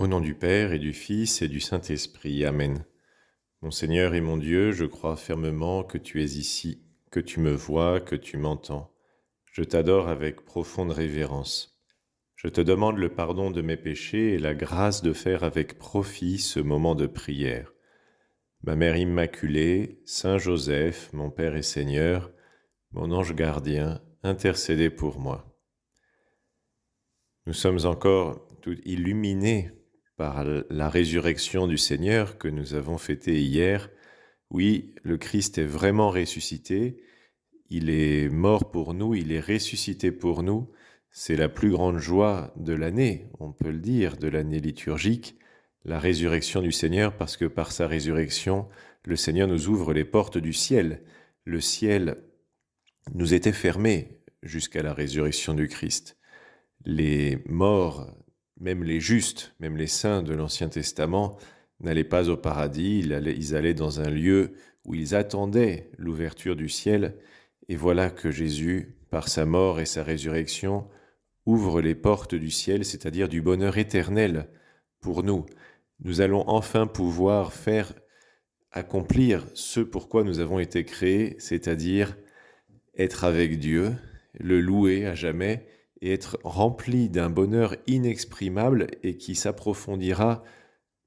Au nom du Père et du Fils et du Saint-Esprit. Amen. Mon Seigneur et mon Dieu, je crois fermement que tu es ici, que tu me vois, que tu m'entends. Je t'adore avec profonde révérence. Je te demande le pardon de mes péchés et la grâce de faire avec profit ce moment de prière. Ma Mère Immaculée, Saint Joseph, mon Père et Seigneur, mon ange gardien, intercédez pour moi. Nous sommes encore tout illuminés par la résurrection du Seigneur que nous avons fêtée hier. Oui, le Christ est vraiment ressuscité, il est mort pour nous, il est ressuscité pour nous. C'est la plus grande joie de l'année, on peut le dire, de l'année liturgique, la résurrection du Seigneur, parce que par sa résurrection, le Seigneur nous ouvre les portes du ciel. Le ciel nous était fermé jusqu'à la résurrection du Christ. Les morts, même les justes, même les saints de l'Ancien Testament, n'allaient pas au paradis, ils allaient dans un lieu où ils attendaient l'ouverture du ciel. Et voilà que Jésus, par sa mort et sa résurrection, ouvre les portes du ciel, c'est-à-dire du bonheur éternel pour nous. Nous allons enfin pouvoir accomplir ce pourquoi nous avons été créés, c'est-à-dire être avec Dieu, le louer à jamais et être rempli d'un bonheur inexprimable et qui s'approfondira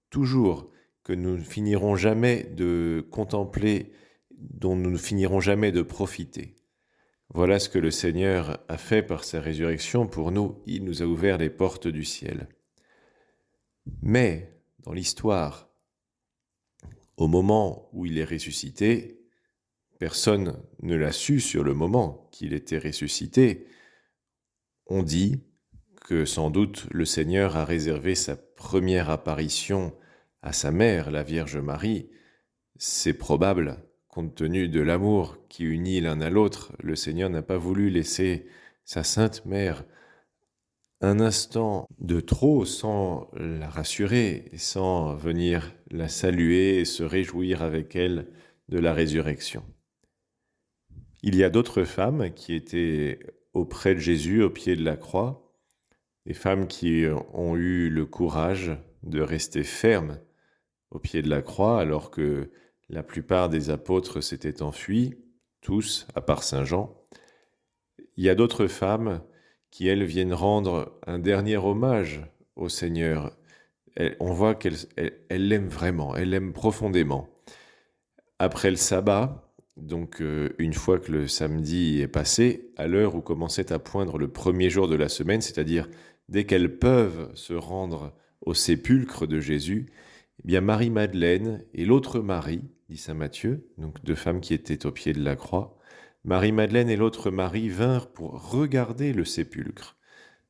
toujours, que nous ne finirons jamais de contempler, dont nous ne finirons jamais de profiter. Voilà ce que le Seigneur a fait par sa résurrection pour nous. Il nous a ouvert les portes du ciel. Mais, dans l'histoire, au moment où il est ressuscité, personne ne l'a su sur le moment qu'il était ressuscité. On dit que sans doute le Seigneur a réservé sa première apparition à sa mère, la Vierge Marie. C'est probable, compte tenu de l'amour qui unit l'un à l'autre. Le Seigneur n'a pas voulu laisser sa Sainte Mère un instant de trop sans la rassurer, sans venir la saluer et se réjouir avec elle de la résurrection. Il y a d'autres femmes qui étaient auprès de Jésus, au pied de la croix, des femmes qui ont eu le courage de rester fermes au pied de la croix, alors que la plupart des apôtres s'étaient enfuis, tous, à part Saint Jean. Il y a d'autres femmes qui, elles, viennent rendre un dernier hommage au Seigneur. On voit qu'elles l'aiment vraiment, elles l'aiment profondément. Après le sabbat, donc une fois que le samedi est passé, à l'heure où commençait à poindre le premier jour de la semaine, c'est-à-dire dès qu'elles peuvent se rendre au sépulcre de Jésus, eh bien Marie-Madeleine et l'autre Marie, dit saint Matthieu, donc deux femmes qui étaient au pied de la croix, Marie-Madeleine et l'autre Marie vinrent pour regarder le sépulcre.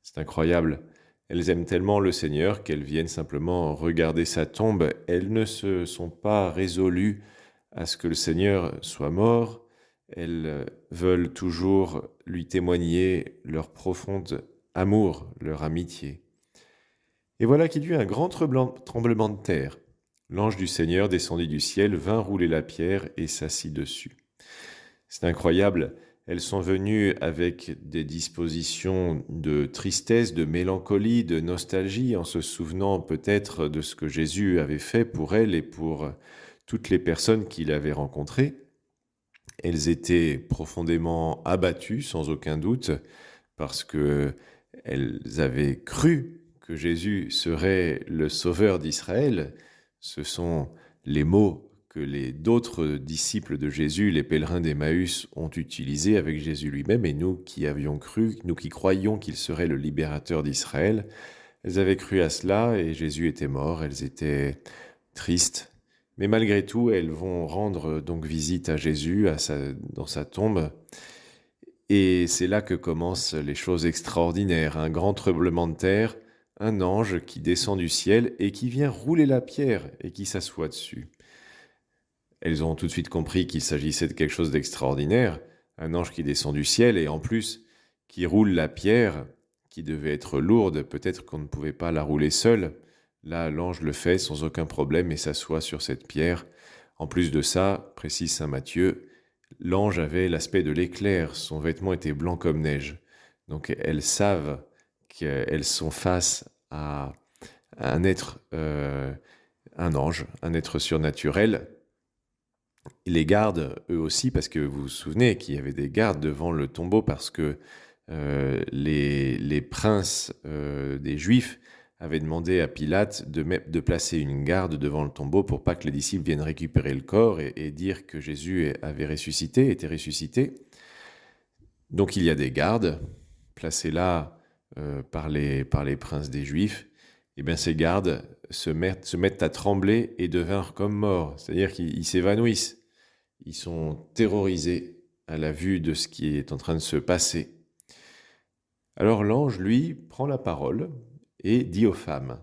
C'est incroyable. Elles aiment tellement le Seigneur qu'elles viennent simplement regarder sa tombe. Elles ne se sont pas résolues à ce que le Seigneur soit mort. Elles veulent toujours lui témoigner leur profond amour, leur amitié. Et voilà qu'il y eut un grand tremblement de terre. L'ange du Seigneur descendit du ciel, vint rouler la pierre et s'assit dessus. C'est incroyable. Elles sont venues avec des dispositions de tristesse, de mélancolie, de nostalgie, en se souvenant peut-être de ce que Jésus avait fait pour elles et pour toutes les personnes qu'il avait rencontrées. Elles étaient profondément abattues, sans aucun doute, parce qu'elles avaient cru que Jésus serait le sauveur d'Israël. Ce sont les mots que d'autres disciples de Jésus, les pèlerins d'Emmaüs, ont utilisés avec Jésus lui-même, et nous qui avions cru, nous qui croyions qu'il serait le libérateur d'Israël, elles avaient cru à cela et Jésus était mort, elles étaient tristes. Mais malgré tout, elles vont rendre donc visite à Jésus dans sa tombe. Et c'est là que commencent les choses extraordinaires. Un grand tremblement de terre, un ange qui descend du ciel et qui vient rouler la pierre et qui s'assoit dessus. Elles ont tout de suite compris qu'il s'agissait de quelque chose d'extraordinaire, un ange qui descend du ciel et en plus qui roule la pierre, qui devait être lourde, peut-être qu'on ne pouvait pas la rouler seul. Là, l'ange le fait sans aucun problème et s'assoit sur cette pierre. En plus de ça, précise saint Matthieu, l'ange avait l'aspect de l'éclair, son vêtement était blanc comme neige. Donc elles savent qu'elles sont face à un être, un ange, un être surnaturel. Les gardes, eux aussi, parce que vous vous souvenez qu'il y avait des gardes devant le tombeau parce que les princes des Juifs avaient demandé à Pilate de placer une garde devant le tombeau pour pas que les disciples viennent récupérer le corps et dire que Jésus avait ressuscité, était ressuscité. Donc il y a des gardes placés là par les princes des Juifs. Et bien ces gardes se mettent à trembler et devinrent comme morts, c'est-à-dire qu'ils s'évanouissent. Ils sont terrorisés à la vue de ce qui est en train de se passer. Alors l'ange, lui, prend la parole et dit aux femmes,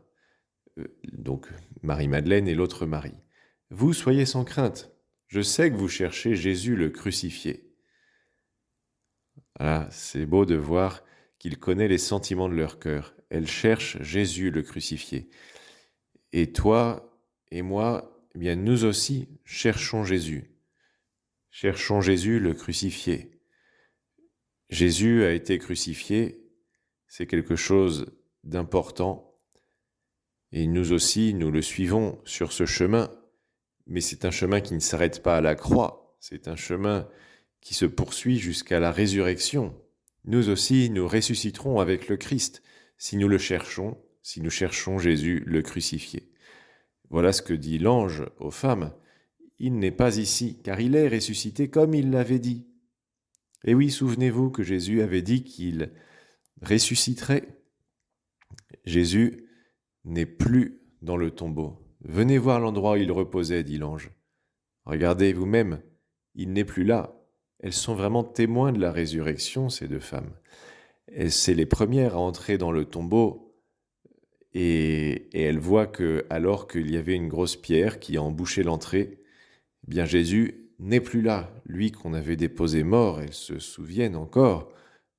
donc Marie-Madeleine et l'autre Marie, « Vous soyez sans crainte, je sais que vous cherchez Jésus le crucifié. » Voilà, c'est beau de voir qu'il connaît les sentiments de leur cœur. Elle cherche Jésus le crucifié. Et toi et moi, eh bien nous aussi cherchons Jésus. Cherchons Jésus le crucifié. Jésus a été crucifié, c'est quelque chose d'important. Et nous aussi, nous le suivons sur ce chemin. Mais c'est un chemin qui ne s'arrête pas à la croix. C'est un chemin qui se poursuit jusqu'à la résurrection. Nous aussi, nous ressusciterons avec le Christ si nous le cherchons, si nous cherchons Jésus le crucifié. Voilà ce que dit l'ange aux femmes. Il n'est pas ici, car il est ressuscité comme il l'avait dit. Et oui, souvenez-vous que Jésus avait dit qu'il ressusciterait. Jésus n'est plus dans le tombeau. Venez voir l'endroit où il reposait, dit l'ange. Regardez vous-même, il n'est plus là. Elles sont vraiment témoins de la résurrection, ces deux femmes. C'est les premières à entrer dans le tombeau et elles voient que, alors qu'il y avait une grosse pierre qui a embouché l'entrée, eh bien Jésus n'est plus là, lui qu'on avait déposé mort. Elles se souviennent encore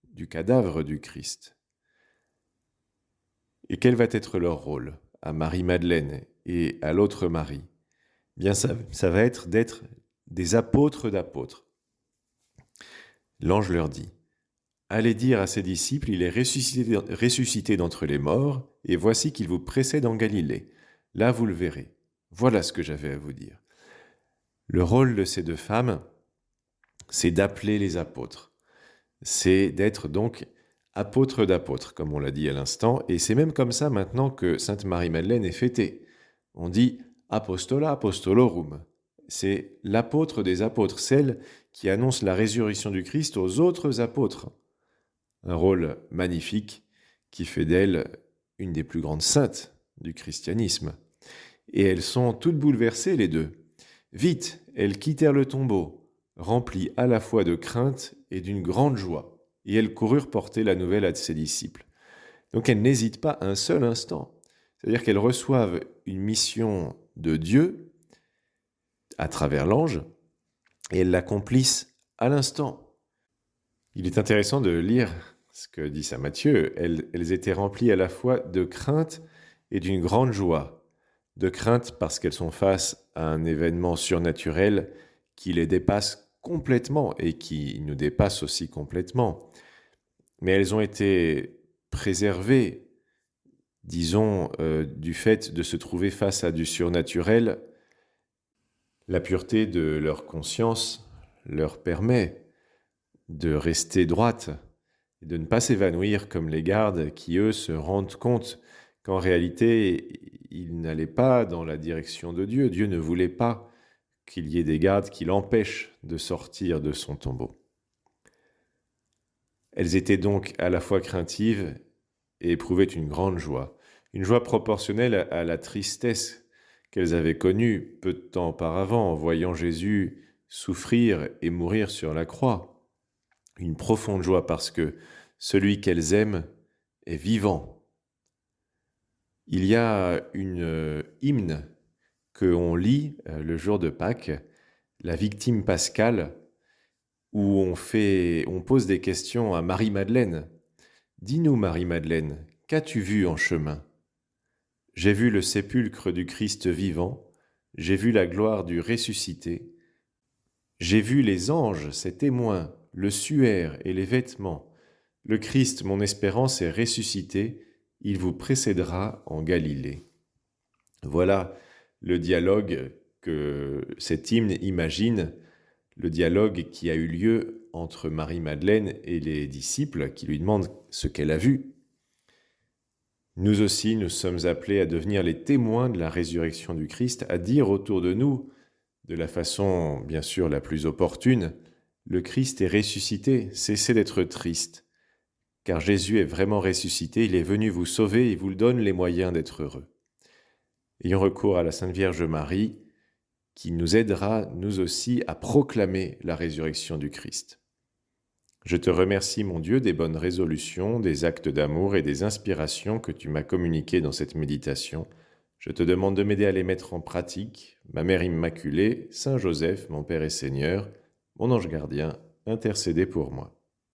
du cadavre du Christ. Et quel va être leur rôle à Marie-Madeleine et à l'autre Marie ? Eh bien, ça va être d'être des apôtres d'apôtres. L'ange leur dit, « Allez dire à ses disciples, il est ressuscité d'entre les morts, et voici qu'il vous précède en Galilée. Là, vous le verrez. Voilà ce que j'avais à vous dire. » Le rôle de ces deux femmes, c'est d'appeler les apôtres. C'est d'être donc apôtres d'apôtres, comme on l'a dit à l'instant, et c'est même comme ça maintenant que Sainte Marie-Madeleine est fêtée. On dit Apostola Apostolorum. C'est l'apôtre des apôtres, celle qui annonce la résurrection du Christ aux autres apôtres. Un rôle magnifique qui fait d'elle une des plus grandes saintes du christianisme. Et elles sont toutes bouleversées, les deux. Vite, elles quittèrent le tombeau, remplies à la fois de crainte et d'une grande joie, et elles coururent porter la nouvelle à ses disciples. Donc elles n'hésitent pas un seul instant. C'est-à-dire qu'elles reçoivent une mission de Dieu à travers l'ange, et elles l'accomplissent à l'instant. Il est intéressant de lire ce que dit saint Matthieu. Elles étaient remplies à la fois de crainte et d'une grande joie. De crainte parce qu'elles sont face à un événement surnaturel qui les dépasse complètement et qui nous dépasse aussi complètement. Mais elles ont été préservées, disons, du fait de se trouver face à du surnaturel. La pureté de leur conscience leur permet de rester droite et de ne pas s'évanouir comme les gardes qui, eux, se rendent compte qu'en réalité, ils n'allaient pas dans la direction de Dieu. Dieu ne voulait pas qu'il y ait des gardes qui l'empêchent de sortir de son tombeau. Elles étaient donc à la fois craintives et éprouvaient une joie proportionnelle à la tristesse qu'elles avaient connue peu de temps auparavant en voyant Jésus souffrir et mourir sur la croix. Une profonde joie parce que celui qu'elles aiment est vivant. Il y a une hymne qu'on lit le jour de Pâques, la victime pascale, où on pose des questions à Marie-Madeleine. Dis-nous, Marie-Madeleine, qu'as-tu vu en chemin ? J'ai vu le sépulcre du Christ vivant, j'ai vu la gloire du ressuscité, j'ai vu les anges, ses témoins, le suaire et les vêtements. Le Christ, mon espérance, est ressuscité, il vous précédera en Galilée. Voilà le dialogue que cet hymne imagine, le dialogue qui a eu lieu entre Marie-Madeleine et les disciples qui lui demandent ce qu'elle a vu. Nous aussi, nous sommes appelés à devenir les témoins de la résurrection du Christ, à dire autour de nous, de la façon bien sûr la plus opportune, le Christ est ressuscité, cessez d'être triste, car Jésus est vraiment ressuscité, il est venu vous sauver, il vous donne les moyens d'être heureux. Ayons recours à la Sainte Vierge Marie, qui nous aidera, nous aussi, à proclamer la résurrection du Christ. Je te remercie, mon Dieu, des bonnes résolutions, des actes d'amour et des inspirations que tu m'as communiquées dans cette méditation. Je te demande de m'aider à les mettre en pratique. Ma Mère Immaculée, Saint Joseph, mon Père et Seigneur, mon ange gardien, intercédez pour moi.